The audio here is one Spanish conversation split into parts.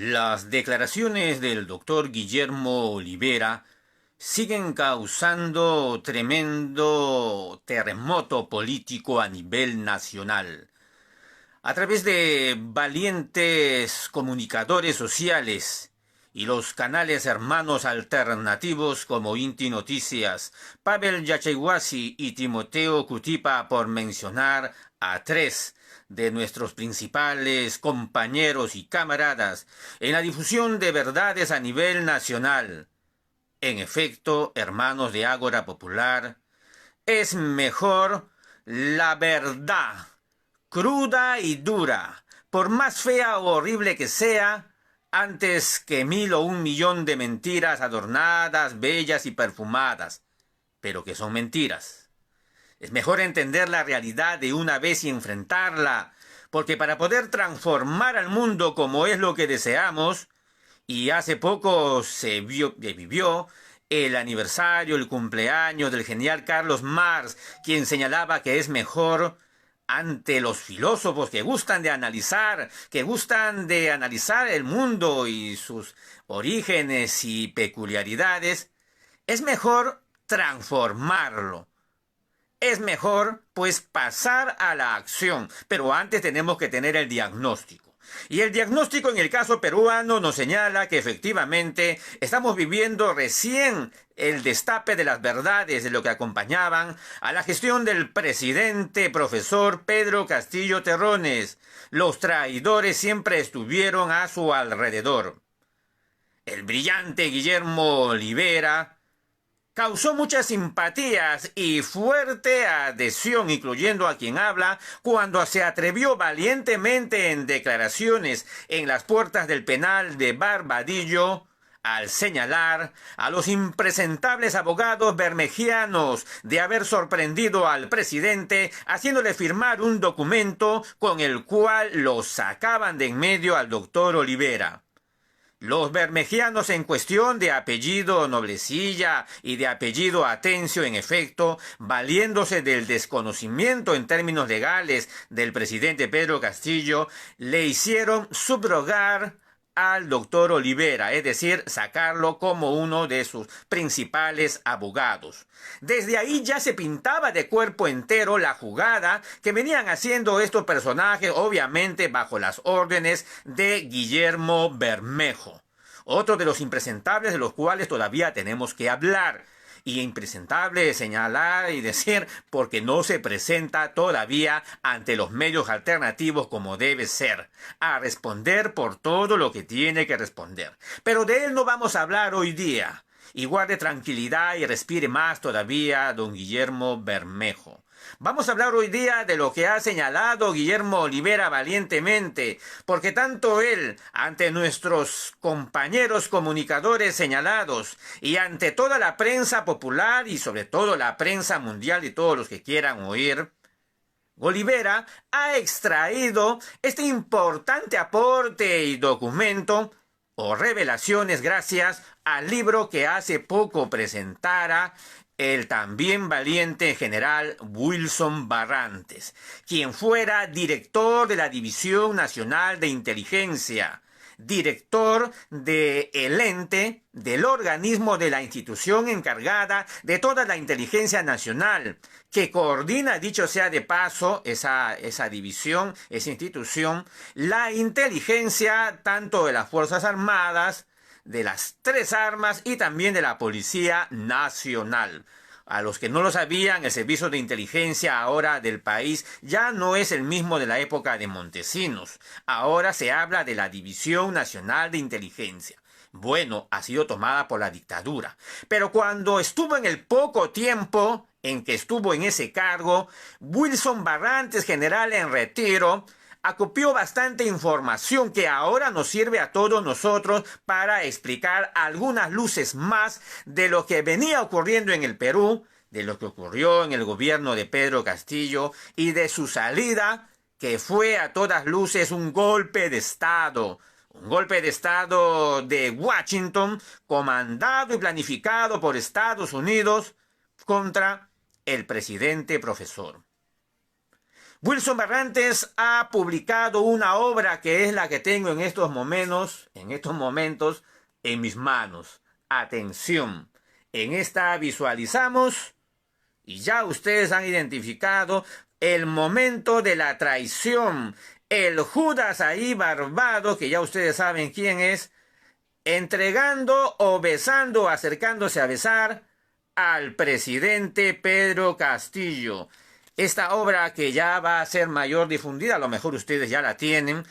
Las declaraciones del doctor Guillermo Olivera siguen causando tremendo terremoto político a nivel nacional. A través de valientes comunicadores sociales y los canales hermanos alternativos como Inti Noticias, Pavel Yachayhuasi y Timoteo Cutipa, por mencionar a tres de nuestros principales compañeros y camaradas en la difusión de verdades a nivel nacional. En efecto, hermanos de Ágora Popular, es mejor la verdad, cruda y dura, por más fea o horrible que sea, antes que 1000 o 1 millón de mentiras adornadas, bellas y perfumadas, pero que son mentiras. Es mejor entender la realidad de una vez y enfrentarla, porque para poder transformar al mundo como es lo que deseamos, y hace poco vivió el aniversario, el cumpleaños del genial Carlos Marx, quien señalaba que es mejor ante los filósofos que gustan de analizar el mundo y sus orígenes y peculiaridades, es mejor transformarlo. Es mejor, pues, pasar a la acción, pero antes tenemos que tener el diagnóstico. Y el diagnóstico en el caso peruano nos señala que efectivamente estamos viviendo recién el destape de las verdades de lo que acompañaban a la gestión del presidente profesor Pedro Castillo Terrones. Los traidores siempre estuvieron a su alrededor. El brillante Guillermo Olivera causó muchas simpatías y fuerte adhesión, incluyendo a quien habla, cuando se atrevió valientemente en declaraciones en las puertas del penal de Barbadillo al señalar a los impresentables abogados bermejianos de haber sorprendido al presidente haciéndole firmar un documento con el cual lo sacaban de en medio al doctor Olivera. Los bermejianos en cuestión, de apellido Noblecilla y de apellido Atencio, en efecto, valiéndose del desconocimiento en términos legales del presidente Pedro Castillo, le hicieron subrogar al doctor Olivera, es decir, sacarlo como uno de sus principales abogados. Desde ahí ya se pintaba de cuerpo entero la jugada que venían haciendo estos personajes, obviamente bajo las órdenes de Guillermo Bermejo, otro de los impresentables de los cuales todavía tenemos que hablar. Y impresentable señalar y decir porque no se presenta todavía ante los medios alternativos como debe ser, a responder por todo lo que tiene que responder. Pero de él no vamos a hablar hoy día. Y guarde tranquilidad y respire más todavía don Guillermo Bermejo. Vamos a hablar hoy día de lo que ha señalado Guillermo Olivera valientemente, porque tanto él, ante nuestros compañeros comunicadores señalados, y ante toda la prensa popular y sobre todo la prensa mundial y todos los que quieran oír, Olivera ha extraído este importante aporte y documento o revelaciones gracias al libro que hace poco presentara el también valiente general Wilson Barrantes, quien fuera director de la División Nacional de Inteligencia, director del ente, del organismo de la institución encargada de toda la inteligencia nacional, que coordina, dicho sea de paso, esa división, esa institución, la inteligencia tanto de las Fuerzas Armadas, de las 3 armas y también de la Policía Nacional. A los que no lo sabían, el servicio de inteligencia ahora del país ya no es el mismo de la época de Montesinos. Ahora se habla de la División Nacional de Inteligencia. Bueno, ha sido tomada por la dictadura. Pero cuando estuvo en el poco tiempo en que estuvo en ese cargo, Wilson Barrantes, general en retiro, acopió bastante información que ahora nos sirve a todos nosotros para explicar algunas luces más de lo que venía ocurriendo en el Perú, de lo que ocurrió en el gobierno de Pedro Castillo y de su salida, que fue a todas luces un golpe de Estado. Un golpe de Estado de Washington, comandado y planificado por Estados Unidos contra el presidente profesor. Wilson Barrantes ha publicado una obra que es la que tengo en estos momentos en mis manos. Atención, en esta visualizamos, y ya ustedes han identificado, el momento de la traición. El Judas ahí barbado, que ya ustedes saben quién es, entregando o besando, acercándose a besar al presidente Pedro Castillo. Esta obra, que ya va a ser mayor difundida, a lo mejor ustedes ya la tienen,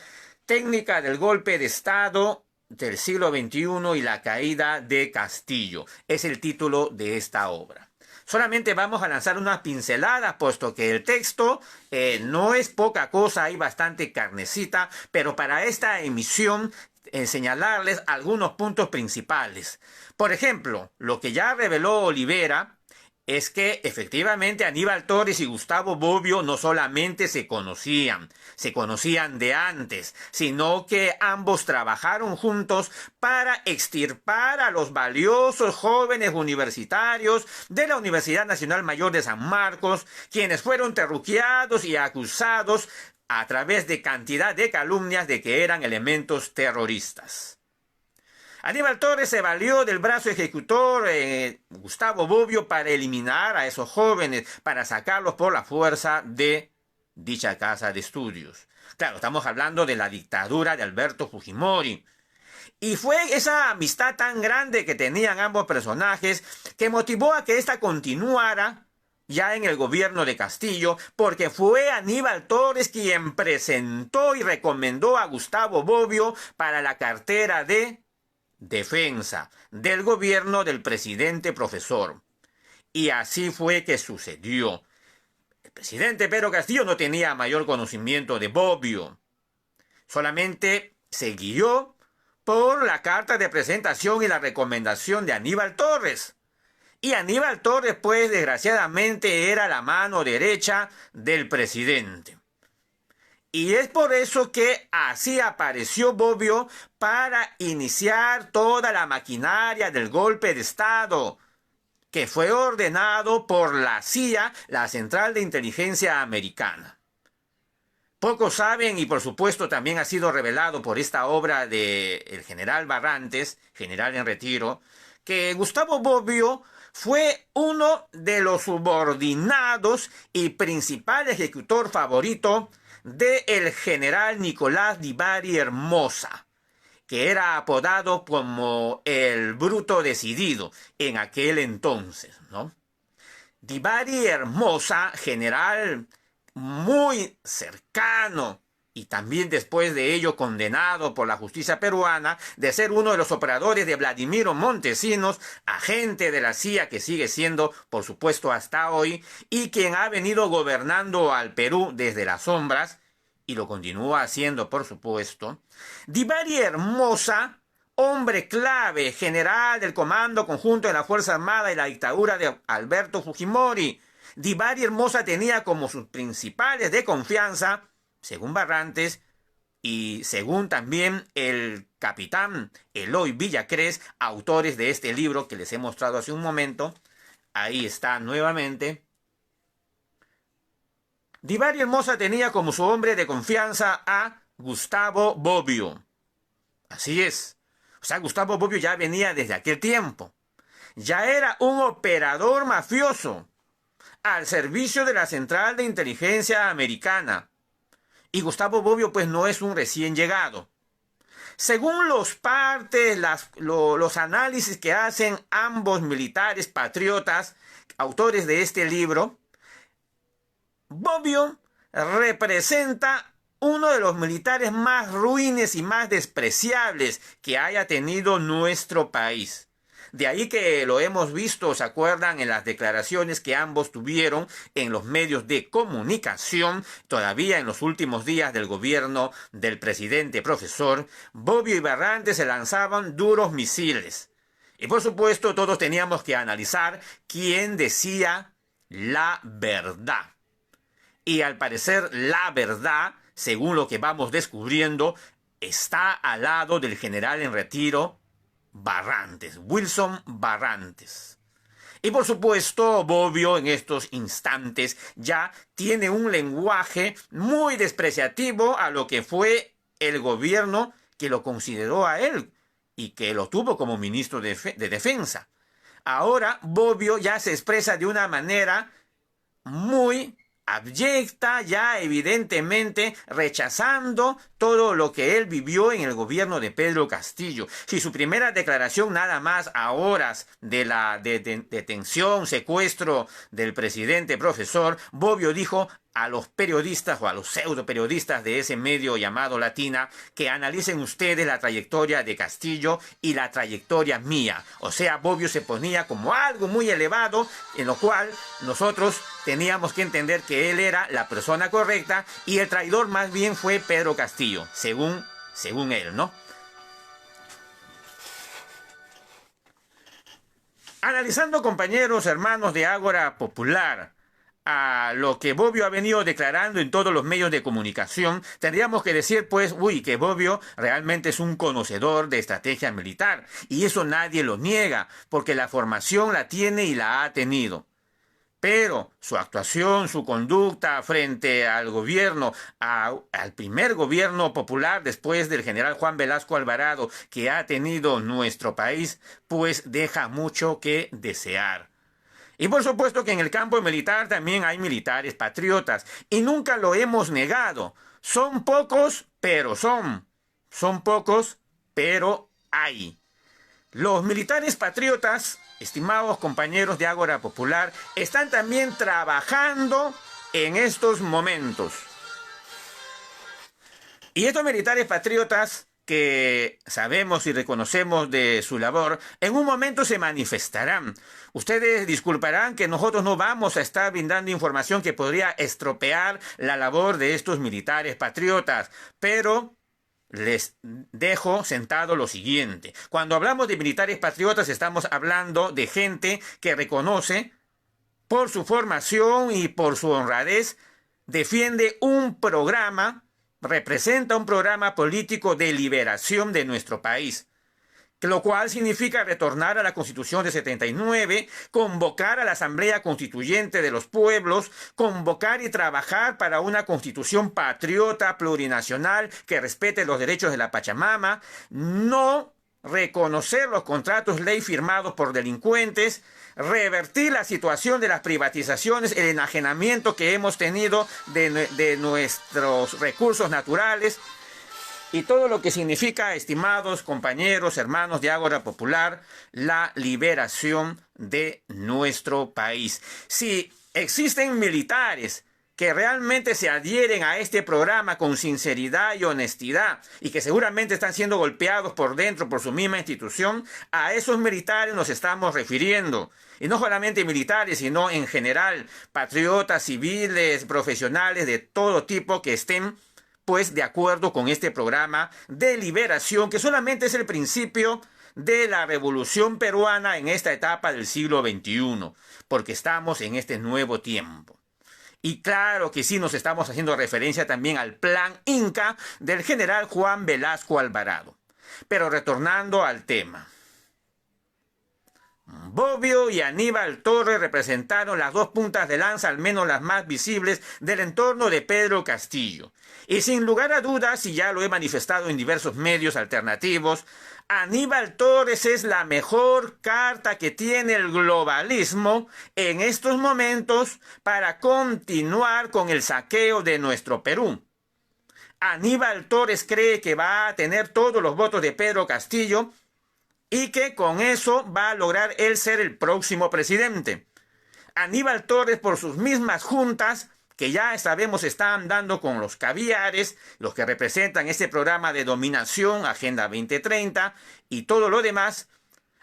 Técnica del golpe de Estado del siglo XXI y la caída de Castillo, es el título de esta obra. Solamente vamos a lanzar unas pinceladas, puesto que el texto no es poca cosa, hay bastante carnecita, pero para esta emisión señalarles algunos puntos principales. Por ejemplo, lo que ya reveló Olivera es que efectivamente Aníbal Torres y Gustavo Bobbio no solamente se conocían de antes, sino que ambos trabajaron juntos para extirpar a los valiosos jóvenes universitarios de la Universidad Nacional Mayor de San Marcos, quienes fueron terruqueados y acusados a través de cantidad de calumnias de que eran elementos terroristas. Aníbal Torres se valió del brazo ejecutor Gustavo Bobbio para eliminar a esos jóvenes, para sacarlos por la fuerza de dicha casa de estudios. Claro, estamos hablando de la dictadura de Alberto Fujimori. Y fue esa amistad tan grande que tenían ambos personajes que motivó a que ésta continuara ya en el gobierno de Castillo, porque fue Aníbal Torres quien presentó y recomendó a Gustavo Bobbio para la cartera de Defensa del gobierno del presidente profesor. Y así fue que sucedió. El presidente Pedro Castillo no tenía mayor conocimiento de Bobbio. Solamente se guió por la carta de presentación y la recomendación de Aníbal Torres. Y Aníbal Torres, pues, desgraciadamente era la mano derecha del presidente. Y es por eso que así apareció Bobbio para iniciar toda la maquinaria del golpe de Estado, que fue ordenado por la CIA, la Central de Inteligencia Americana. Pocos saben, y por supuesto también ha sido revelado por esta obra del general Barrantes, general en retiro, que Gustavo Bobbio fue uno de los subordinados y principal ejecutor favorito del general Nicolás Di Bari Hermosa, que era apodado como el bruto decidido en aquel entonces, ¿no? Di Bari Hermosa, general muy cercano y también después de ello condenado por la justicia peruana de ser uno de los operadores de Vladimiro Montesinos, agente de la CIA que sigue siendo, por supuesto, hasta hoy, y quien ha venido gobernando al Perú desde las sombras, y lo continúa haciendo, por supuesto. Di Bari Hermosa, hombre clave, general del Comando Conjunto de la Fuerza Armada y la dictadura de Alberto Fujimori. Di Bari Hermosa tenía como sus principales de confianza, según Barrantes y según también el capitán Eloy Villacrés, autores de este libro que les he mostrado hace un momento. Ahí está nuevamente. Di Bari Hermosa tenía como su hombre de confianza a Gustavo Bobbio. Así es. O sea, Gustavo Bobbio ya venía desde aquel tiempo. Ya era un operador mafioso al servicio de la Central de Inteligencia Americana. Y Gustavo Bobbio pues no es un recién llegado. Según los partes, los análisis que hacen ambos militares patriotas, autores de este libro, Bobbio representa uno de los militares más ruines y más despreciables que haya tenido nuestro país. De ahí que lo hemos visto, ¿se acuerdan?, en las declaraciones que ambos tuvieron en los medios de comunicación, todavía en los últimos días del gobierno del presidente profesor. Bobbio y Barrantes se lanzaban duros misiles. Y por supuesto todos teníamos que analizar quién decía la verdad. Y al parecer la verdad, según lo que vamos descubriendo, está al lado del general en retiro Barrantes, Wilson Barrantes. Y por supuesto, Bobbio en estos instantes ya tiene un lenguaje muy despreciativo a lo que fue el gobierno que lo consideró a él y que lo tuvo como ministro de Defensa. Ahora Bobbio ya se expresa de una manera muy abyecta, ya evidentemente rechazando todo lo que él vivió en el gobierno de Pedro Castillo. Si su primera declaración nada más a horas de la detención, secuestro del presidente profesor, Bobbio dijo a los periodistas o a los pseudo periodistas de ese medio llamado Latina que analicen ustedes la trayectoria de Castillo y la trayectoria mía. O sea, Bobbio se ponía como algo muy elevado, en lo cual nosotros teníamos que entender que él era la persona correcta y el traidor más bien fue Pedro Castillo, según él, ¿no? Analizando, compañeros, hermanos de Ágora Popular, a lo que Bobbio ha venido declarando en todos los medios de comunicación, tendríamos que decir, pues, que Bobbio realmente es un conocedor de estrategia militar, y eso nadie lo niega, porque la formación la tiene y la ha tenido. Pero su actuación, su conducta frente al gobierno, al primer gobierno popular después del general Juan Velasco Alvarado que ha tenido nuestro país, pues deja mucho que desear. Y por supuesto que en el campo militar también hay militares patriotas, y nunca lo hemos negado. Son pocos, pero son. Son pocos, pero hay. Los militares patriotas, estimados compañeros de Ágora Popular, están también trabajando en estos momentos. Y estos militares patriotas, que sabemos y reconocemos de su labor, en un momento se manifestarán. Ustedes disculparán que nosotros no vamos a estar brindando información que podría estropear la labor de estos militares patriotas, pero les dejo sentado lo siguiente. Cuando hablamos de militares patriotas, estamos hablando de gente que reconoce, por su formación y por su honradez, defiende un programa, representa un programa político de liberación de nuestro país, lo cual significa retornar a la Constitución de 79, convocar a la Asamblea Constituyente de los Pueblos, convocar y trabajar para una Constitución patriota plurinacional que respete los derechos de la Pachamama, no reconocer los contratos ley firmados por delincuentes, revertir la situación de las privatizaciones, el enajenamiento que hemos tenido de nuestros recursos naturales, y todo lo que significa, estimados compañeros, hermanos de Ágora Popular, la liberación de nuestro país. Si existen militares que realmente se adhieren a este programa con sinceridad y honestidad y que seguramente están siendo golpeados por dentro por su misma institución, a esos militares nos estamos refiriendo. Y no solamente militares, sino en general, patriotas, civiles, profesionales de todo tipo que estén pues de acuerdo con este programa de liberación, que solamente es el principio de la revolución peruana en esta etapa del siglo XXI, porque estamos en este nuevo tiempo. Y claro que sí nos estamos haciendo referencia también al plan Inca del general Juan Velasco Alvarado. Pero retornando al tema. Bobbio y Aníbal Torres representaron las dos puntas de lanza, al menos las más visibles, del entorno de Pedro Castillo. Y sin lugar a dudas, y ya lo he manifestado en diversos medios alternativos, Aníbal Torres es la mejor carta que tiene el globalismo en estos momentos para continuar con el saqueo de nuestro Perú. Aníbal Torres cree que va a tener todos los votos de Pedro Castillo y que con eso va a lograr él ser el próximo presidente. Aníbal Torres, por sus mismas juntas, que ya sabemos están dando con los caviares, los que representan este programa de dominación, Agenda 2030 y todo lo demás,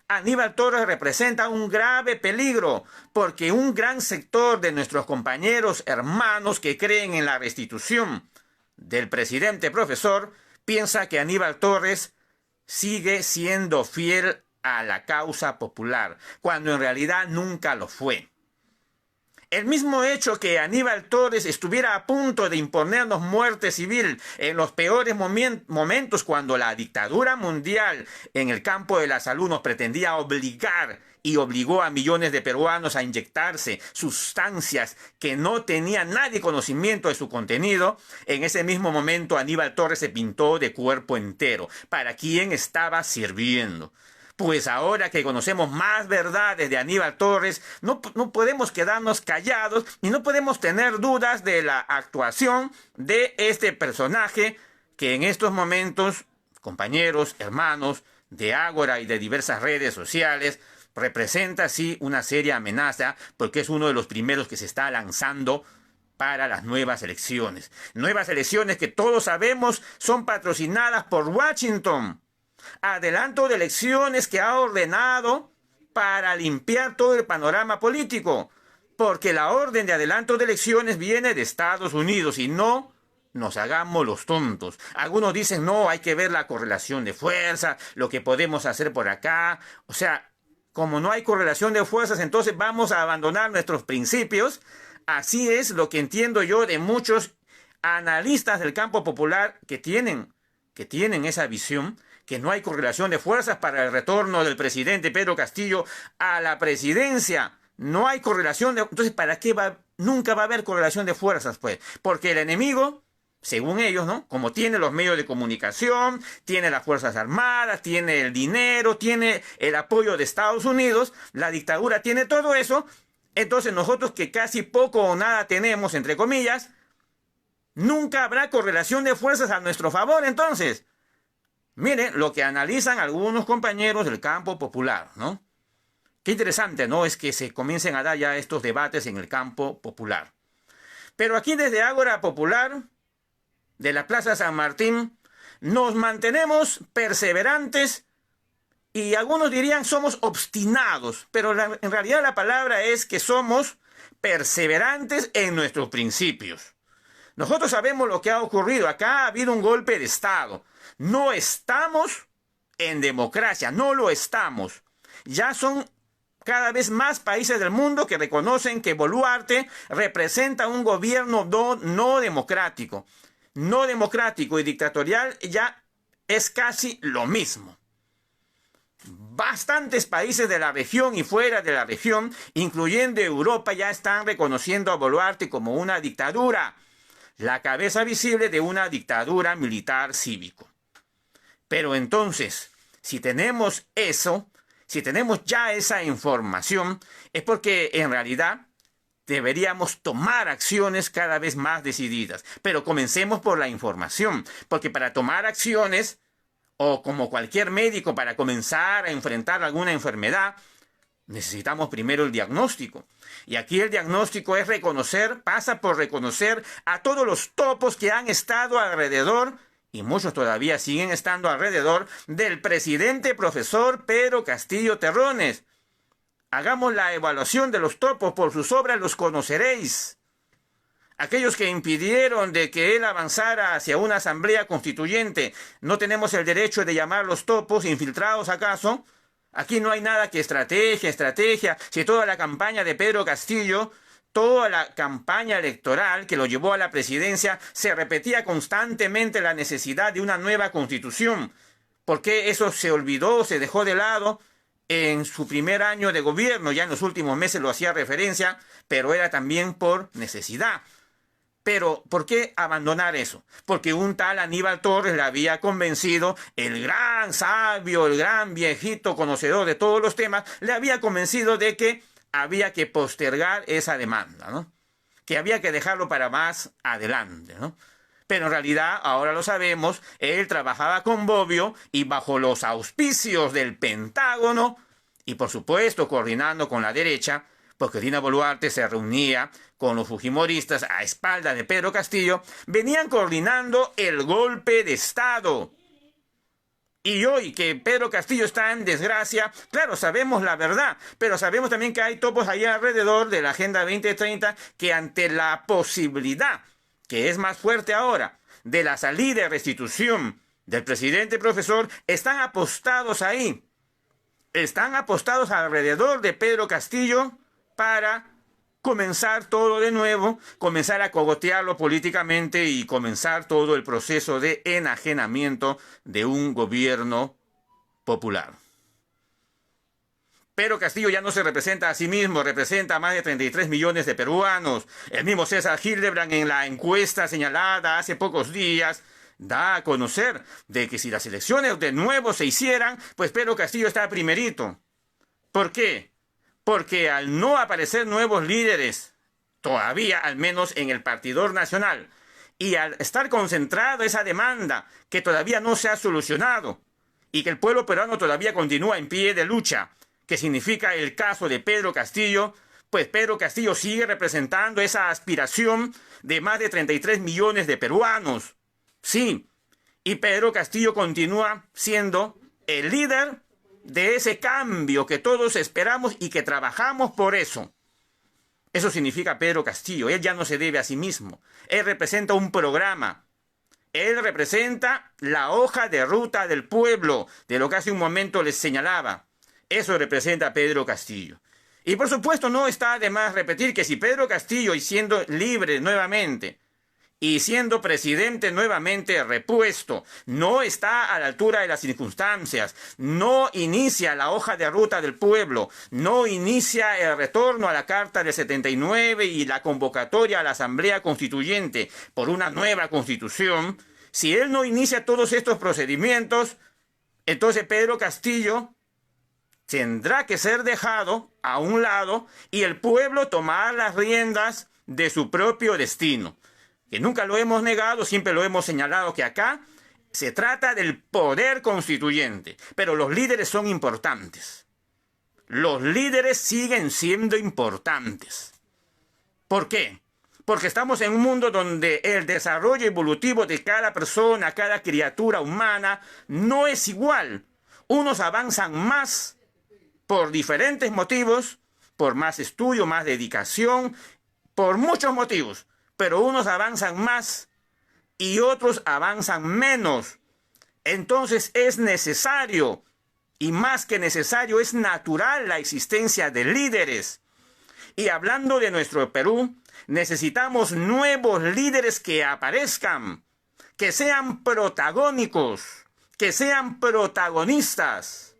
Aníbal Torres representa un grave peligro, porque un gran sector de nuestros compañeros hermanos que creen en la restitución del presidente profesor, piensa que Aníbal Torres sigue siendo fiel a la causa popular, cuando en realidad nunca lo fue. El mismo hecho que Aníbal Torres estuviera a punto de imponernos muerte civil en los peores momentos cuando la dictadura mundial en el campo de la salud nos pretendía obligar y obligó a millones de peruanos a inyectarse sustancias que no tenía nadie conocimiento de su contenido, en ese mismo momento Aníbal Torres se pintó de cuerpo entero. ¿Para quién estaba sirviendo? Pues ahora que conocemos más verdades de Aníbal Torres, no podemos quedarnos callados y no podemos tener dudas de la actuación de este personaje que en estos momentos, compañeros, hermanos de Ágora y de diversas redes sociales, representa sí una seria amenaza porque es uno de los primeros que se está lanzando para las nuevas elecciones. Nuevas elecciones que todos sabemos son patrocinadas por Washington. Adelanto de elecciones que ha ordenado para limpiar todo el panorama político, porque la orden de adelanto de elecciones viene de Estados Unidos y no nos hagamos los tontos. Algunos dicen, no, hay que ver la correlación de fuerzas, lo que podemos hacer por acá. O sea, como no hay correlación de fuerzas, entonces vamos a abandonar nuestros principios. Así es lo que entiendo yo de muchos analistas del campo popular que tienen esa visión, que no hay correlación de fuerzas para el retorno del presidente Pedro Castillo a la presidencia. No hay correlación de... Entonces, ¿para qué nunca va a haber correlación de fuerzas, pues? Porque el enemigo, según ellos, ¿no? Como tiene los medios de comunicación, tiene las Fuerzas Armadas, tiene el dinero, tiene el apoyo de Estados Unidos, la dictadura tiene todo eso, entonces nosotros que casi poco o nada tenemos, entre comillas, nunca habrá correlación de fuerzas a nuestro favor, entonces. Miren lo que analizan algunos compañeros del campo popular, ¿no? Qué interesante, ¿no? Es que se comiencen a dar ya estos debates en el campo popular. Pero aquí desde Ágora Popular, de la Plaza San Martín, nos mantenemos perseverantes y algunos dirían somos obstinados, pero en realidad la palabra es que somos perseverantes en nuestros principios. Nosotros sabemos lo que ha ocurrido. Acá ha habido un golpe de Estado. No estamos en democracia, no lo estamos. Ya son cada vez más países del mundo que reconocen que Boluarte representa un gobierno no democrático. No democrático y dictatorial ya es casi lo mismo. Bastantes países de la región y fuera de la región, incluyendo Europa, ya están reconociendo a Boluarte como una dictadura. La cabeza visible de una dictadura militar cívico. Pero entonces, si tenemos eso, si tenemos ya esa información, es porque en realidad deberíamos tomar acciones cada vez más decididas. Pero comencemos por la información, porque para tomar acciones, o como cualquier médico para comenzar a enfrentar alguna enfermedad, necesitamos primero el diagnóstico. Y aquí el diagnóstico es pasa por reconocer a todos los topos que han estado alrededor, y muchos todavía siguen estando alrededor, del presidente profesor Pedro Castillo Terrones. Hagamos la evaluación de los topos, por sus obras los conoceréis. Aquellos que impidieron de que él avanzara hacia una asamblea constituyente, ¿no tenemos el derecho de llamarlos topos, infiltrados acaso? Aquí no hay nada que estrategia. Si toda la campaña de Pedro Castillo, toda la campaña electoral que lo llevó a la presidencia, se repetía constantemente la necesidad de una nueva constitución. ¿Por qué eso se olvidó, se dejó de lado en su primer año de gobierno? Ya en los últimos meses lo hacía referencia, pero era también por necesidad. Pero, ¿por qué abandonar eso? Porque un tal Aníbal Torres le había convencido, el gran sabio, el gran viejito conocedor de todos los temas, le había convencido de que había que postergar esa demanda, ¿no? Que había que dejarlo para más adelante, ¿no? Pero en realidad, ahora lo sabemos, él trabajaba con Bobbio y bajo los auspicios del Pentágono, y por supuesto coordinando con la derecha, porque Dina Boluarte se reunía con los fujimoristas a espaldas de Pedro Castillo, venían coordinando el golpe de Estado. Y hoy que Pedro Castillo está en desgracia, claro, sabemos la verdad, pero sabemos también que hay topos allá alrededor de la Agenda 2030 que ante la posibilidad, que es más fuerte ahora, de la salida y restitución del presidente profesor, están apostados ahí. Están apostados alrededor de Pedro Castillo para comenzar todo de nuevo, comenzar a cogotearlo políticamente y comenzar todo el proceso de enajenamiento de un gobierno popular. Pedro Castillo ya no se representa a sí mismo, representa a más de 33 millones de peruanos. El mismo César Hildebrand, en la encuesta señalada hace pocos días, da a conocer de que si las elecciones de nuevo se hicieran, pues Pedro Castillo está primerito. ¿Por qué? Porque al no aparecer nuevos líderes, todavía al menos en el Partidor Nacional, y al estar concentrada esa demanda que todavía no se ha solucionado, y que el pueblo peruano todavía continúa en pie de lucha, que significa el caso de Pedro Castillo, pues Pedro Castillo sigue representando esa aspiración de más de 33 millones de peruanos. Sí, y Pedro Castillo continúa siendo el líder de ese cambio que todos esperamos y que trabajamos por eso. Eso significa Pedro Castillo. Él ya no se debe a sí mismo. Él representa un programa. Él representa la hoja de ruta del pueblo, de lo que hace un momento les señalaba. Eso representa a Pedro Castillo. Y por supuesto no está de más repetir que si Pedro Castillo, y siendo libre nuevamente, y siendo presidente nuevamente repuesto, no está a la altura de las circunstancias, no inicia la hoja de ruta del pueblo, no inicia el retorno a la Carta del 79 y la convocatoria a la Asamblea Constituyente por una nueva constitución, si él no inicia todos estos procedimientos, entonces Pedro Castillo tendrá que ser dejado a un lado y el pueblo tomar las riendas de su propio destino. Que nunca lo hemos negado, siempre lo hemos señalado que acá se trata del poder constituyente, pero los líderes son importantes. Los líderes siguen siendo importantes. ¿Por qué? Porque estamos en un mundo donde el desarrollo evolutivo de cada persona, cada criatura humana, no es igual. Unos avanzan más por diferentes motivos, por más estudio, más dedicación, por muchos motivos. Pero unos avanzan más y otros avanzan menos. Entonces es necesario, y más que necesario, es natural la existencia de líderes. Y hablando de nuestro Perú, necesitamos nuevos líderes que aparezcan, que sean protagónicos, que sean protagonistas.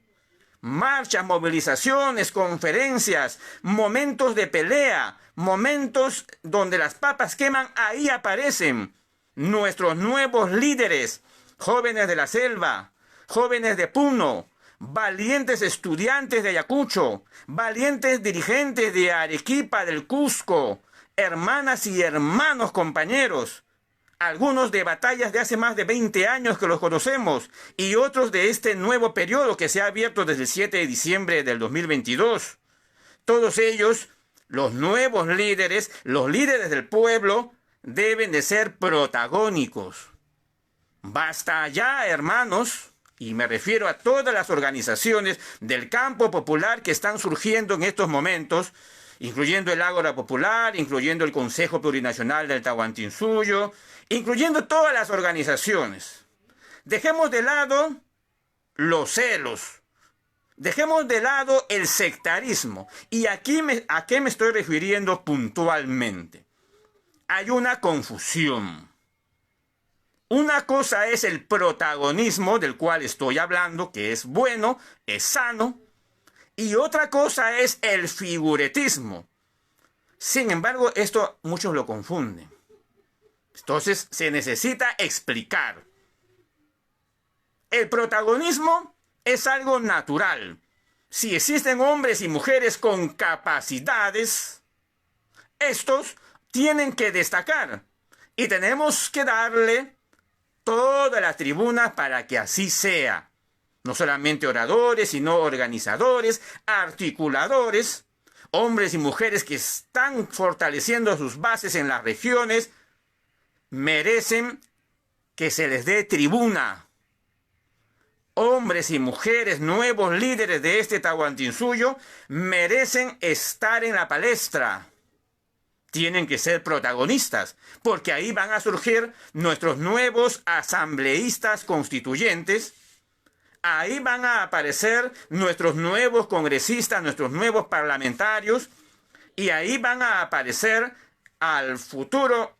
Marchas, movilizaciones, conferencias, momentos de pelea, momentos donde las papas queman, ahí aparecen nuestros nuevos líderes, jóvenes de la selva, jóvenes de Puno, valientes estudiantes de Ayacucho, valientes dirigentes de Arequipa, del Cusco, hermanas y hermanos compañeros, algunos de batallas de hace más de 20 años que los conocemos y otros de este nuevo periodo que se ha abierto desde el 7 de diciembre del 2022. Todos ellos, los nuevos líderes, los líderes del pueblo, deben de ser protagónicos. Basta ya, hermanos, y me refiero a todas las organizaciones del campo popular que están surgiendo en estos momentos, incluyendo el Ágora Popular, incluyendo el Consejo Plurinacional del Tahuantinsuyo, incluyendo todas las organizaciones. Dejemos de lado los celos, dejemos de lado el sectarismo. ¿Y aquí a qué me estoy refiriendo puntualmente? Hay una confusión. Una cosa es el protagonismo del cual estoy hablando, que es bueno, es sano, y otra cosa es el figuretismo. Sin embargo, esto muchos lo confunden. Entonces, se necesita explicar. El protagonismo es algo natural. Si existen hombres y mujeres con capacidades, estos tienen que destacar. Y tenemos que darle toda la tribuna para que así sea. No solamente oradores, sino organizadores, articuladores, hombres y mujeres que están fortaleciendo sus bases en las regiones, merecen que se les dé tribuna. Hombres y mujeres, nuevos líderes de este Tahuantinsuyo, merecen estar en la palestra. Tienen que ser protagonistas, porque ahí van a surgir nuestros nuevos asambleístas constituyentes. Ahí van a aparecer nuestros nuevos congresistas, nuestros nuevos parlamentarios, Y ahí van a aparecer al futuro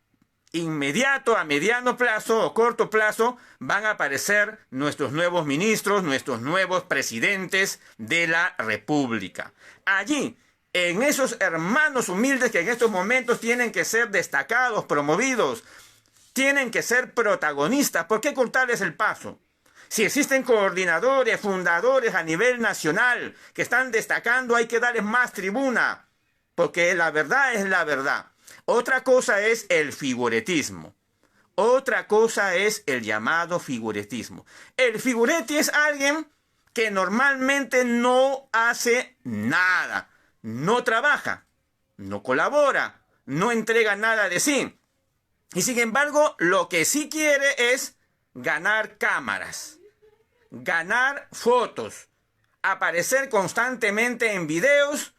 inmediato, a mediano plazo o corto plazo, van a aparecer nuestros nuevos ministros, nuestros nuevos presidentes de la República. Allí, en esos hermanos humildes que en estos momentos tienen que ser destacados, promovidos, tienen que ser protagonistas. ¿Por qué cortarles el paso? Si existen coordinadores, fundadores a nivel nacional que están destacando, hay que darles más tribuna, porque la verdad es la verdad. Otra cosa es el figuretismo. Otra cosa es el llamado figuretismo. El figureti es alguien que normalmente no hace nada, no trabaja, no colabora, no entrega nada de sí. Y sin embargo, lo que sí quiere es ganar cámaras, ganar fotos, aparecer constantemente en videos,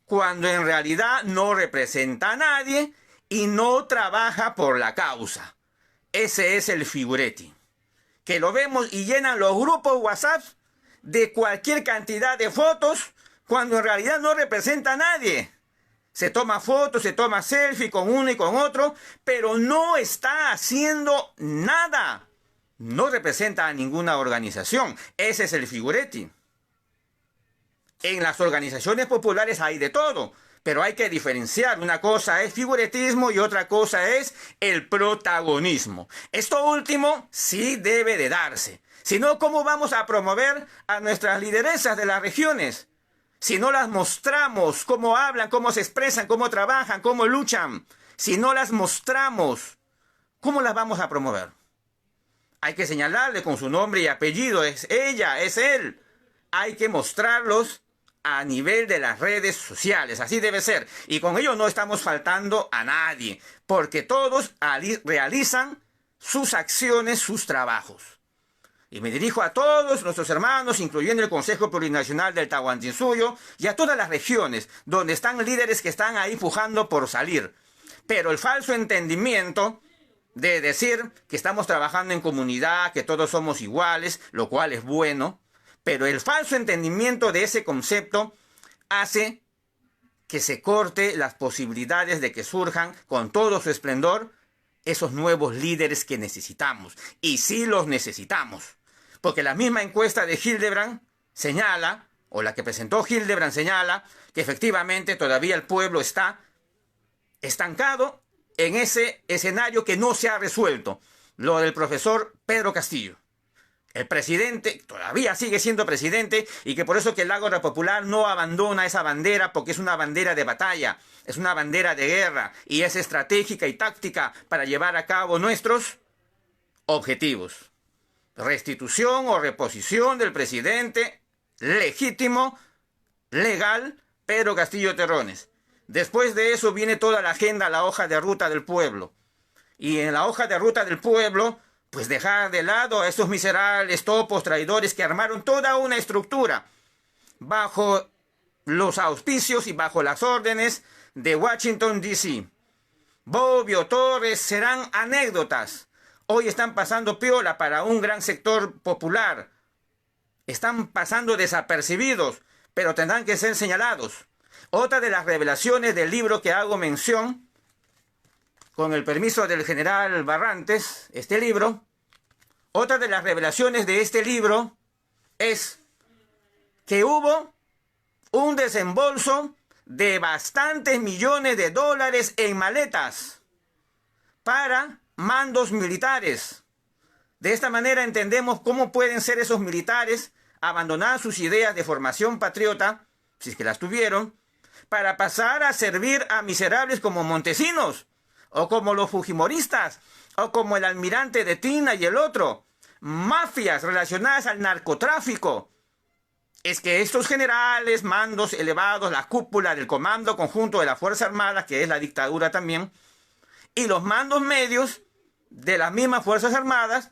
cuando en realidad no representa a nadie y no trabaja por la causa. Ese es el figuretti, que lo vemos y llenan los grupos WhatsApp de cualquier cantidad de fotos, cuando en realidad no representa a nadie. Se toma fotos, se toma selfie con uno y con otro, pero no está haciendo nada. No representa a ninguna organización. Ese es el figuretti. En las organizaciones populares hay de todo, pero hay que diferenciar. Una cosa es figuretismo y otra cosa es el protagonismo. Esto último sí debe de darse. Si no, ¿cómo vamos a promover a nuestras lideresas de las regiones? Si no las mostramos cómo hablan, cómo se expresan, cómo trabajan, cómo luchan. Si no las mostramos, ¿cómo las vamos a promover? Hay que señalarle con su nombre y apellido. Es ella, es él. Hay que mostrarlos a nivel de las redes sociales. Así debe ser. Y con ello no estamos faltando a nadie, porque todos realizan sus acciones, sus trabajos. Y me dirijo a todos nuestros hermanos, incluyendo el Consejo Plurinacional del Tahuantinsuyo, y a todas las regiones donde están líderes que están ahí pujando por salir. Pero el falso entendimiento de decir que estamos trabajando en comunidad, que todos somos iguales, lo cual es bueno, pero el falso entendimiento de ese concepto hace que se corte las posibilidades de que surjan con todo su esplendor esos nuevos líderes que necesitamos. Y sí los necesitamos. Porque la misma encuesta de Hildebrand señala, o la que presentó Hildebrand señala, que efectivamente todavía el pueblo está estancado en ese escenario que no se ha resuelto. Lo del profesor Pedro Castillo. El presidente todavía sigue siendo presidente y que por eso que el Ágora Popular no abandona esa bandera, porque es una bandera de batalla, es una bandera de guerra y es estratégica y táctica para llevar a cabo nuestros objetivos. Restitución o reposición del presidente legítimo, legal, Pedro Castillo Terrones. Después de eso viene toda la agenda, la hoja de ruta del pueblo. Y en la hoja de ruta del pueblo, pues dejar de lado a estos miserables topos traidores que armaron toda una estructura bajo los auspicios y bajo las órdenes de Washington, D.C. Bobbio, Torres serán anécdotas. Hoy están pasando piola para un gran sector popular. Están pasando desapercibidos, pero tendrán que ser señalados. Otra de las revelaciones del libro que hago mención, con el permiso del general Barrantes, otra de las revelaciones de este libro es que hubo un desembolso de bastantes millones de dólares en maletas para mandos militares. De esta manera entendemos cómo pueden ser esos militares abandonar sus ideas de formación patriota, si es que las tuvieron, para pasar a servir a miserables como Montesinos, o como los fujimoristas, o como el almirante de Tina y el otro, mafias relacionadas al narcotráfico. Es que estos generales, mandos elevados, la cúpula del Comando Conjunto de las Fuerzas Armadas, que es la dictadura también, y los mandos medios de las mismas Fuerzas Armadas,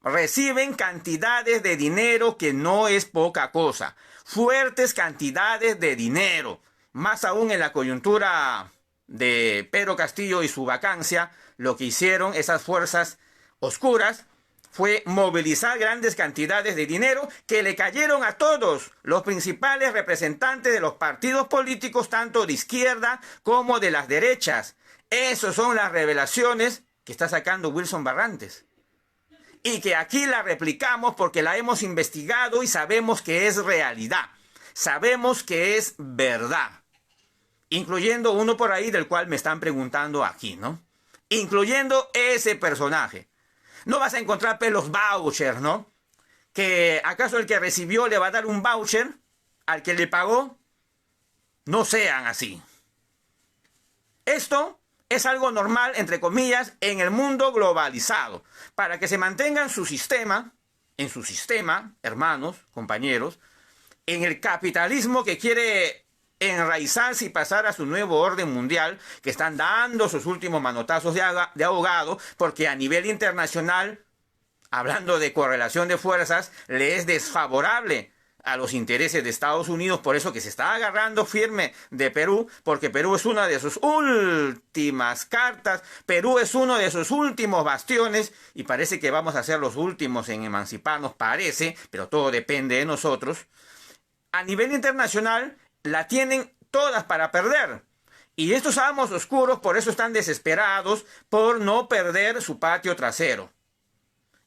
reciben cantidades de dinero que no es poca cosa. Fuertes cantidades de dinero. Más aún en la coyuntura de Pedro Castillo y su vacancia, lo que hicieron esas fuerzas oscuras fue movilizar grandes cantidades de dinero que le cayeron a todos los principales representantes de los partidos políticos, tanto de izquierda como de las derechas. Esas son las revelaciones que está sacando Wilson Barrantes. Y que aquí la replicamos porque la hemos investigado y sabemos que es realidad. Sabemos que es verdad. Incluyendo uno por ahí del cual me están preguntando aquí, ¿no? Incluyendo ese personaje. No vas a encontrar los vouchers, ¿no? Que acaso el que recibió le va a dar un voucher al que le pagó. No sean así. Esto es algo normal, entre comillas, en el mundo globalizado. Para que se mantenga en su sistema, hermanos, compañeros, en el capitalismo que quiere enraizarse y pasar a su nuevo orden mundial, que están dando sus últimos manotazos de ahogado, porque a nivel internacional, hablando de correlación de fuerzas, le es desfavorable a los intereses de Estados Unidos, por eso que se está agarrando firme de Perú, porque Perú es una de sus últimas cartas, Perú es uno de sus últimos bastiones, y parece que vamos a ser los últimos en emanciparnos, parece, pero todo depende de nosotros. A nivel internacional, la tienen todas para perder. Y estos amos oscuros por eso están desesperados por no perder su patio trasero.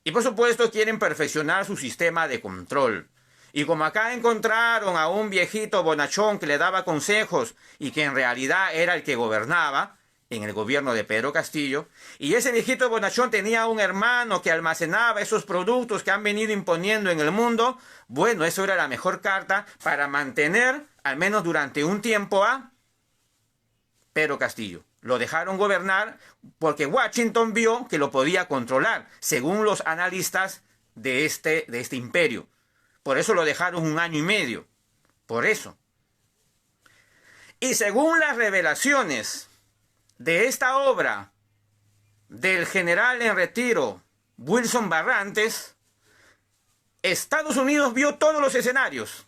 Y por supuesto quieren perfeccionar su sistema de control. Y como acá encontraron a un viejito bonachón que le daba consejos y que en realidad era el que gobernaba en el gobierno de Pedro Castillo, y ese viejito bonachón tenía un hermano que almacenaba esos productos que han venido imponiendo en el mundo, bueno, eso era la mejor carta para mantener, al menos durante un tiempo, a Pedro Castillo. Lo dejaron gobernar porque Washington vio que lo podía controlar, según los analistas de este imperio. Por eso lo dejaron 1 año y medio. Por eso. Y según las revelaciones de esta obra del general en retiro Wilson Barrantes, Estados Unidos vio todos los escenarios.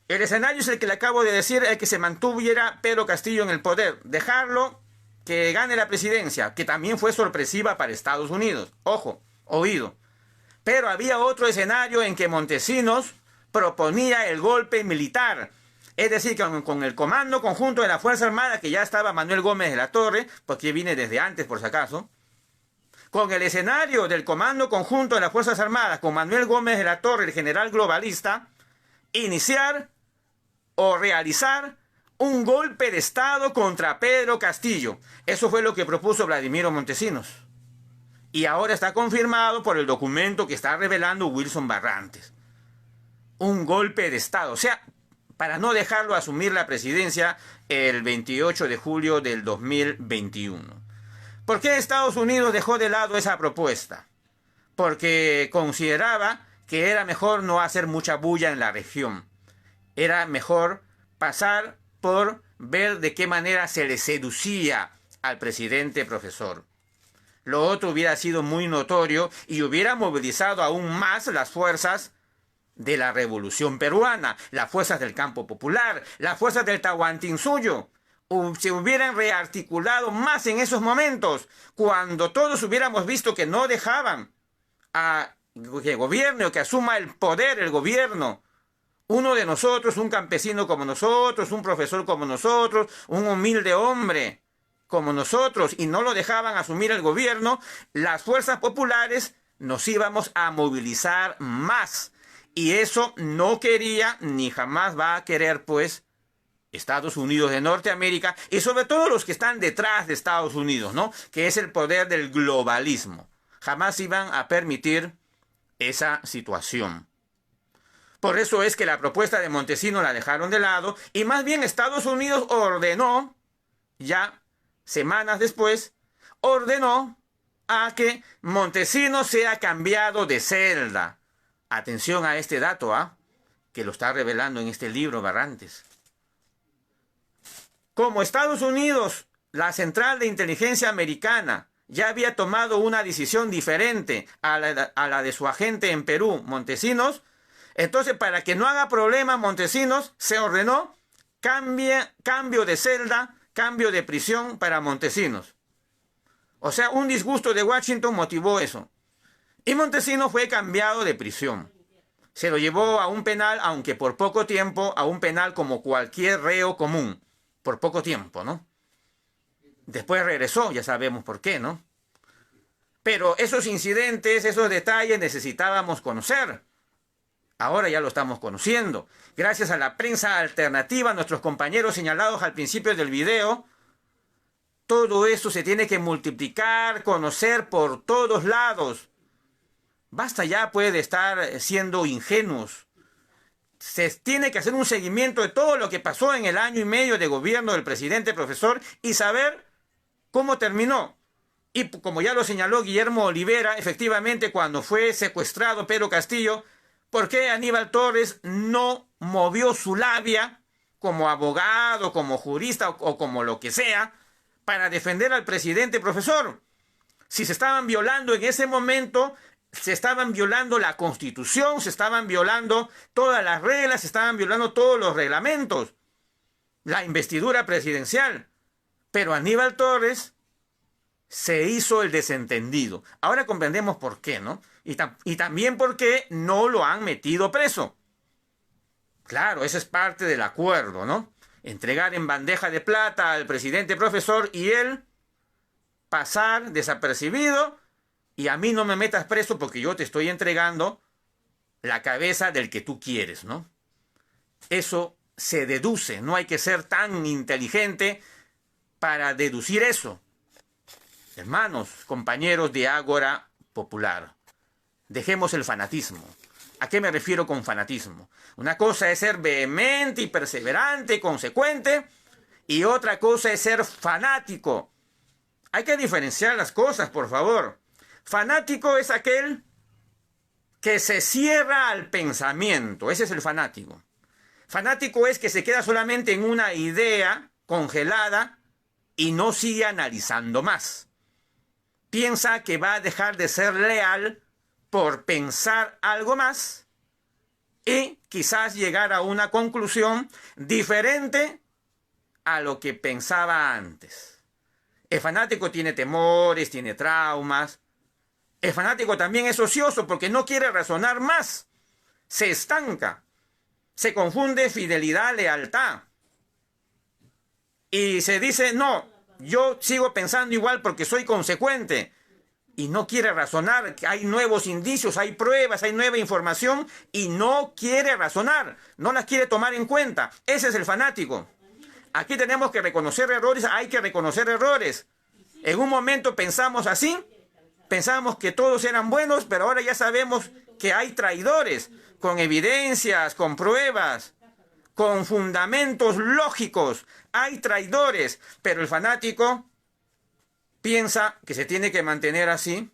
El escenario es el que le acabo de decir, el que se mantuviera Pedro Castillo en el poder. Dejarlo que gane la presidencia, que también fue sorpresiva para Estados Unidos. Ojo, oído. Pero había otro escenario en que Montesinos proponía el golpe militar. Es decir, que con el Comando Conjunto de la Fuerza Armada, que ya estaba Manuel Gómez de la Torre, porque viene desde antes por si acaso, con el escenario del Comando Conjunto de las Fuerzas Armadas, con Manuel Gómez de la Torre, el general globalista, iniciar o realizar un golpe de Estado contra Pedro Castillo. Eso fue lo que propuso Vladimiro Montesinos. Y ahora está confirmado por el documento que está revelando Wilson Barrantes. Un golpe de Estado. O sea, para no dejarlo asumir la presidencia el 28 de julio del 2021. ¿Por qué Estados Unidos dejó de lado esa propuesta? Porque consideraba que era mejor no hacer mucha bulla en la región. Era mejor pasar por ver de qué manera se le seducía al presidente profesor. Lo otro hubiera sido muy notorio y hubiera movilizado aún más las fuerzas de la Revolución Peruana, las fuerzas del Campo Popular, las fuerzas del Tahuantinsuyo. Se hubieran rearticulado más en esos momentos, cuando todos hubiéramos visto que no dejaban a que gobierne o que asuma el poder el gobierno. Uno de nosotros, un campesino como nosotros, un profesor como nosotros, un humilde hombre como nosotros, y no lo dejaban asumir el gobierno, las fuerzas populares nos íbamos a movilizar más. Y eso no quería ni jamás va a querer, pues, Estados Unidos de Norteamérica, y sobre todo los que están detrás de Estados Unidos, ¿no? Que es el poder del globalismo. Jamás iban a permitir esa situación. Por eso es que la propuesta de Montesinos la dejaron de lado, y más bien Estados Unidos ordenó, ya semanas después, ordenó a que Montesinos sea cambiado de celda. Atención a este dato, que lo está revelando en este libro Barrantes. Como Estados Unidos, la Central de Inteligencia Americana, ya había tomado una decisión diferente a la de su agente en Perú, Montesinos, entonces para que no haga problema Montesinos, se ordenó cambio de celda, cambio de prisión para Montesinos. O sea, un disgusto de Washington motivó eso. Y Montesinos fue cambiado de prisión. Se lo llevó a un penal, aunque por poco tiempo, a un penal como cualquier reo común. Por poco tiempo, ¿no? Después regresó, ya sabemos por qué, ¿no? Pero esos incidentes, esos detalles necesitábamos conocer. Ahora ya lo estamos conociendo. Gracias a la prensa alternativa, nuestros compañeros señalados al principio del video, todo eso se tiene que multiplicar, conocer por todos lados. Basta ya, pues, de estar siendo ingenuos. Se tiene que hacer un seguimiento de todo lo que pasó en el año y medio de gobierno del presidente profesor y saber cómo terminó. Y como ya lo señaló Guillermo Olivera, efectivamente cuando fue secuestrado Pedro Castillo, ¿por qué Aníbal Torres no movió su labia como abogado, como jurista o como lo que sea para defender al presidente profesor? Si se estaban violando en ese momento, se estaban violando la Constitución, se estaban violando todas las reglas, se estaban violando todos los reglamentos, la investidura presidencial. Pero Aníbal Torres se hizo el desentendido. Ahora comprendemos por qué, ¿no? Y también por qué no lo han metido preso. Claro, eso es parte del acuerdo, ¿no? Entregar en bandeja de plata al presidente profesor y él pasar desapercibido y a mí no me metas preso porque yo te estoy entregando la cabeza del que tú quieres, ¿no? Eso se deduce, no hay que ser tan inteligente para deducir eso. Hermanos, compañeros de Ágora Popular, dejemos el fanatismo. ¿A qué me refiero con fanatismo? Una cosa es ser vehemente y perseverante, consecuente, y otra cosa es ser fanático. Hay que diferenciar las cosas, por favor. Fanático es aquel que se cierra al pensamiento. Ese es el fanático. Fanático es que se queda solamente en una idea congelada y no sigue analizando más. Piensa que va a dejar de ser leal por pensar algo más y quizás llegar a una conclusión diferente a lo que pensaba antes. El fanático tiene temores, tiene traumas. El fanático también es ocioso porque no quiere razonar más. Se estanca. Se confunde fidelidad, lealtad. Y se dice, no, yo sigo pensando igual porque soy consecuente. Y no quiere razonar, hay nuevos indicios, hay pruebas, hay nueva información y no quiere razonar, no las quiere tomar en cuenta. Ese es el fanático. Aquí tenemos que reconocer errores, hay que reconocer errores. En un momento pensamos así, pensamos que todos eran buenos, pero ahora ya sabemos que hay traidores, con evidencias, con pruebas, con fundamentos lógicos. Hay traidores, pero el fanático piensa que se tiene que mantener así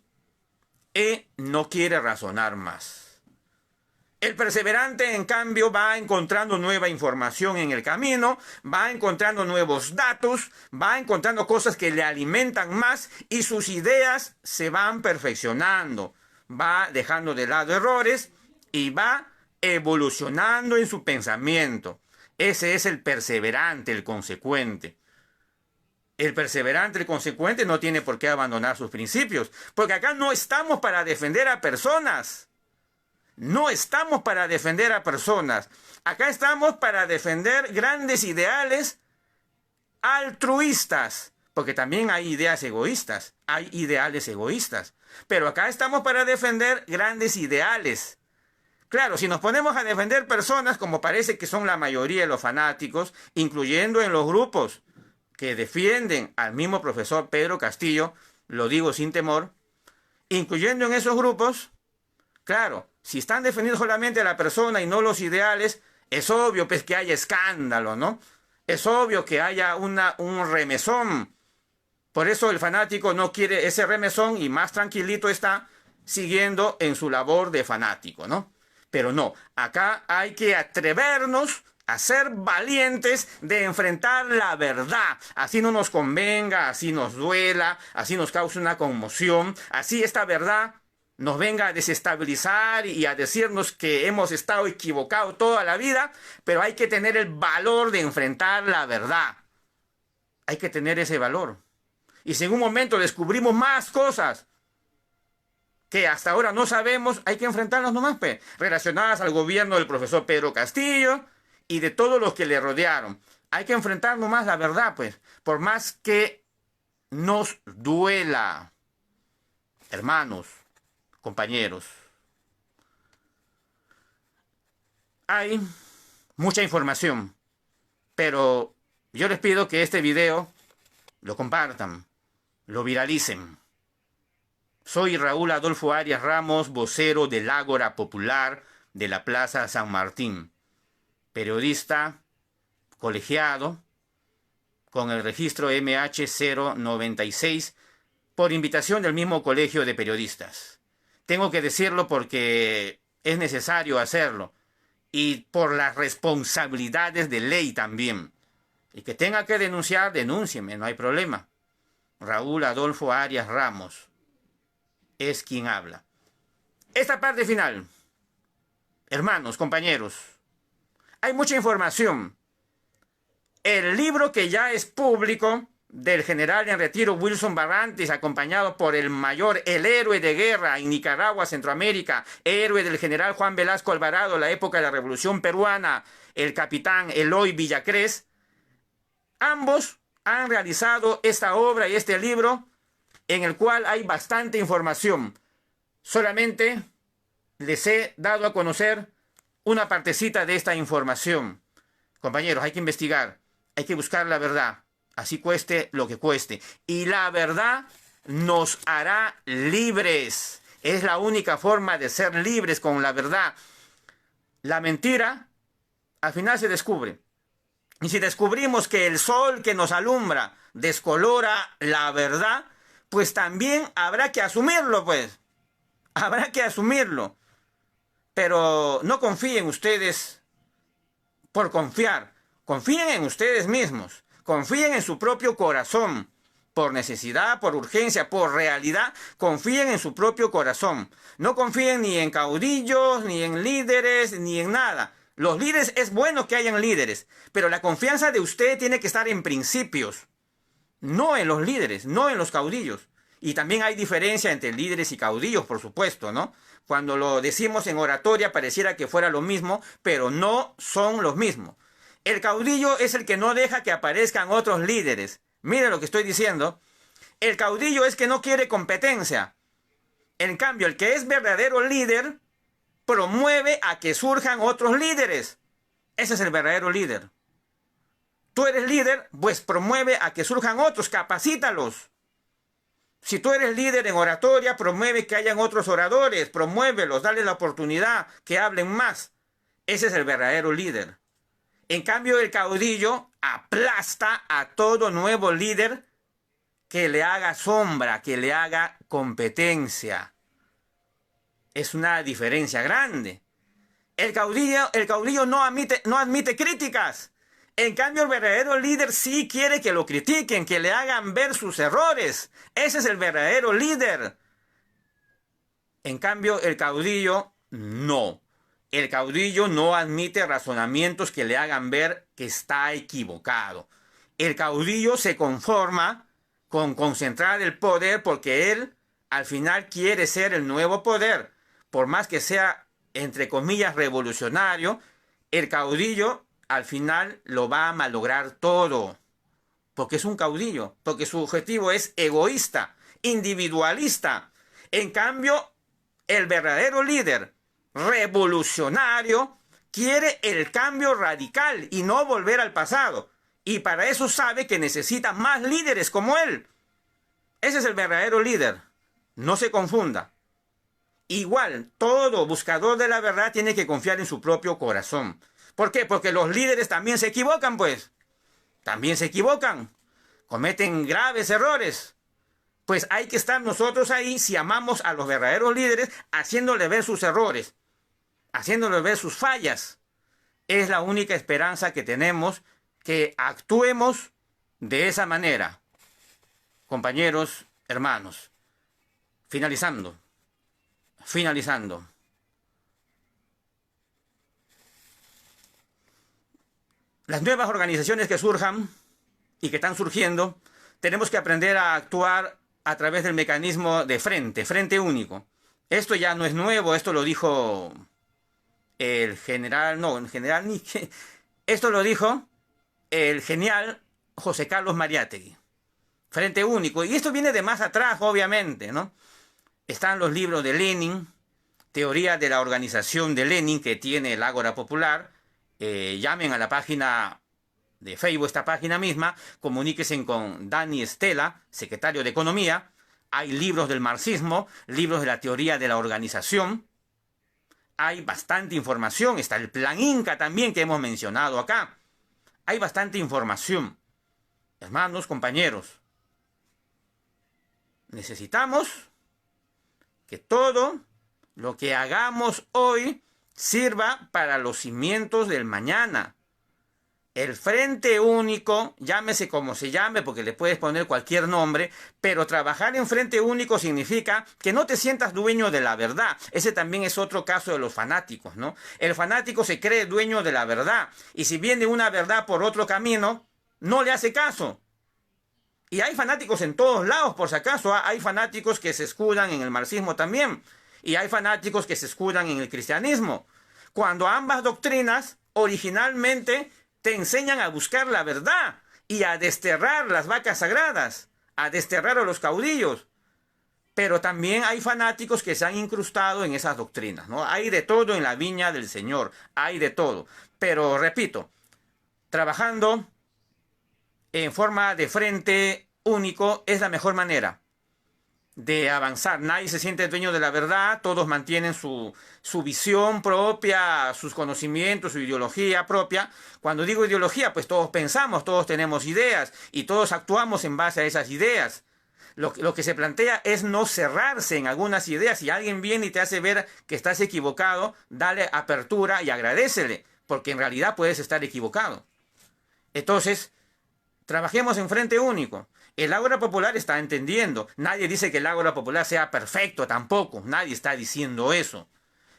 y no quiere razonar más. El perseverante, en cambio, va encontrando nueva información en el camino, va encontrando nuevos datos, va encontrando cosas que le alimentan más y sus ideas se van perfeccionando. Va dejando de lado errores y va evolucionando en su pensamiento. Ese es el perseverante, el consecuente. El perseverante, el consecuente, no tiene por qué abandonar sus principios, porque acá no estamos para defender a personas. No estamos para defender a personas. Acá estamos para defender grandes ideales altruistas, porque también hay ideas egoístas, hay ideales egoístas. Pero acá estamos para defender grandes ideales. Claro, si nos ponemos a defender personas, como parece que son la mayoría de los fanáticos, incluyendo en los grupos que defienden al mismo profesor Pedro Castillo, lo digo sin temor, incluyendo en esos grupos, claro, si están defendiendo solamente a la persona y no los ideales, es obvio pues que haya escándalo, ¿no? Es obvio que haya un remesón. Por eso el fanático no quiere ese remesón y más tranquilito está siguiendo en su labor de fanático, ¿no? Pero no, acá hay que atrevernos a ser valientes de enfrentar la verdad. Así no nos convenga, así nos duela, así nos cause una conmoción, así esta verdad nos venga a desestabilizar y a decirnos que hemos estado equivocados toda la vida, pero hay que tener el valor de enfrentar la verdad. Hay que tener ese valor. Y si en un momento descubrimos más cosas que hasta ahora no sabemos, hay que enfrentarlas nomás, pues, relacionadas al gobierno del profesor Pedro Castillo y de todos los que le rodearon. Hay que enfrentar nomás la verdad, pues, por más que nos duela. Hermanos, compañeros, hay mucha información, pero yo les pido que este video lo compartan, lo viralicen. Soy Raúl Adolfo Arias Ramos, vocero del Ágora Popular de la Plaza San Martín, periodista colegiado con el registro MH096 por invitación del mismo Colegio de Periodistas. Tengo que decirlo porque es necesario hacerlo y por las responsabilidades de ley también. Y que tenga que denunciar, denúncieme, no hay problema. Raúl Adolfo Arias Ramos es quien habla. Esta parte final, hermanos, compañeros, hay mucha información. El libro que ya es público del general en retiro Wilson Barrantes, acompañado por el mayor, el héroe de guerra en Nicaragua, Centroamérica, héroe del general Juan Velasco Alvarado, la época de la Revolución Peruana, el capitán Eloy Villacrés, ambos han realizado esta obra y este libro en el cual hay bastante información. Solamente les he dado a conocer una partecita de esta información. Compañeros, hay que investigar, hay que buscar la verdad, así cueste lo que cueste. Y la verdad nos hará libres. Es la única forma de ser libres, con la verdad. La mentira, al final se descubre. Y si descubrimos que el sol que nos alumbra descolora la verdad, pues también habrá que asumirlo, pues. Habrá que asumirlo. Pero no confíen ustedes por confiar. Confíen en ustedes mismos. Confíen en su propio corazón. Por necesidad, por urgencia, por realidad, confíen en su propio corazón. No confíen ni en caudillos, ni en líderes, ni en nada. Los líderes, es bueno que hayan líderes, pero la confianza de usted tiene que estar en principios. No en los líderes, no en los caudillos. Y también hay diferencia entre líderes y caudillos, por supuesto, ¿no? Cuando lo decimos en oratoria pareciera que fuera lo mismo, pero no son los mismos. El caudillo es el que no deja que aparezcan otros líderes. Miren lo que estoy diciendo. El caudillo es que no quiere competencia. En cambio, el que es verdadero líder promueve a que surjan otros líderes. Ese es el verdadero líder. Tú eres líder, pues promueve a que surjan otros, capacítalos. Si tú eres líder en oratoria, promueve que hayan otros oradores, promuévelos, dale la oportunidad, que hablen más. Ese es el verdadero líder. En cambio, el caudillo aplasta a todo nuevo líder que le haga sombra, que le haga competencia. Es una diferencia grande. El caudillo no admite críticas. En cambio, el verdadero líder sí quiere que lo critiquen, que le hagan ver sus errores. Ese es el verdadero líder. En cambio, el caudillo no. El caudillo no admite razonamientos que le hagan ver que está equivocado. El caudillo se conforma con concentrar el poder porque él al final quiere ser el nuevo poder. Por más que sea, entre comillas, revolucionario, el caudillo al final lo va a malograr todo. Porque es un caudillo, porque su objetivo es egoísta, individualista. En cambio, el verdadero líder revolucionario quiere el cambio radical y no volver al pasado. Y para eso sabe que necesita más líderes como él. Ese es el verdadero líder. No se confunda. Igual, todo buscador de la verdad tiene que confiar en su propio corazón. ¿Por qué? Porque los líderes también se equivocan, pues. También se equivocan. Cometen graves errores. Pues hay que estar nosotros ahí, si amamos a los verdaderos líderes, haciéndoles ver sus errores, haciéndoles ver sus fallas. Es la única esperanza que tenemos, que actuemos de esa manera. Compañeros, hermanos, finalizando. Las nuevas organizaciones que surjan y que están surgiendo, tenemos que aprender a actuar a través del mecanismo de frente único. Esto ya no es nuevo, esto lo dijo el general, no, el general ni que, esto lo dijo el genial José Carlos Mariátegui. Frente único. Y esto viene de más atrás, obviamente, ¿no? Están los libros de Lenin, teoría de la organización de Lenin que tiene el Ágora Popular. Llamen a la página de Facebook, esta página misma, comuníquense con Dani Estela, secretario de Economía. Hay libros del marxismo, libros de la teoría de la organización. Hay bastante información. Está el Plan Inca también que hemos mencionado acá. Hay bastante información. Hermanos, compañeros, necesitamos que todo lo que hagamos hoy sirva para los cimientos del mañana. El Frente Único, llámese como se llame, porque le puedes poner cualquier nombre, pero trabajar en Frente Único significa que no te sientas dueño de la verdad. Ese también es otro caso de los fanáticos, ¿no? El fanático se cree dueño de la verdad, y si viene una verdad por otro camino, no le hace caso. Y hay fanáticos en todos lados, por si acaso. Hay fanáticos que se escudan en el marxismo también. Y hay fanáticos que se escudan en el cristianismo. Cuando ambas doctrinas originalmente te enseñan a buscar la verdad y a desterrar las vacas sagradas, a desterrar a los caudillos. Pero también hay fanáticos que se han incrustado en esas doctrinas, ¿no? Hay de todo en la viña del Señor, hay de todo. Pero repito, trabajando en forma de frente único es la mejor manera de avanzar. Nadie se siente dueño de la verdad, todos mantienen su visión propia, sus conocimientos, su ideología propia. Cuando digo ideología, pues todos pensamos, todos tenemos ideas y todos actuamos en base a esas ideas. Lo que se plantea es no cerrarse en algunas ideas. Si alguien viene y te hace ver que estás equivocado, dale apertura y agradécele, porque en realidad puedes estar equivocado. Entonces, trabajemos en frente único. El Ágora Popular está entendiendo. Nadie dice que el Ágora Popular sea perfecto tampoco. Nadie está diciendo eso.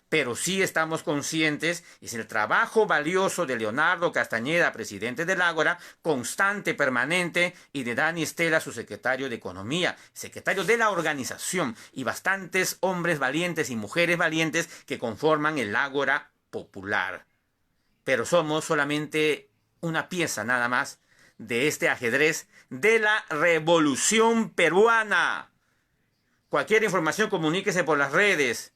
Pero sí estamos conscientes, es el trabajo valioso de Leonardo Castañeda, presidente del Ágora, constante, permanente, y de Dani Estela, su secretario de Economía, secretario de la organización, y bastantes hombres valientes y mujeres valientes que conforman el Ágora Popular. Pero somos solamente una pieza nada más de este ajedrez de la Revolución Peruana. Cualquier información, comuníquese por las redes.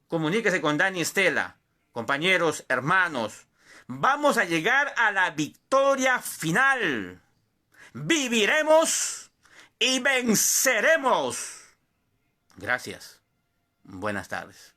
Comuníquese con Dani Estela. Compañeros, hermanos, vamos a llegar a la victoria final. Viviremos y venceremos. Gracias. Buenas tardes.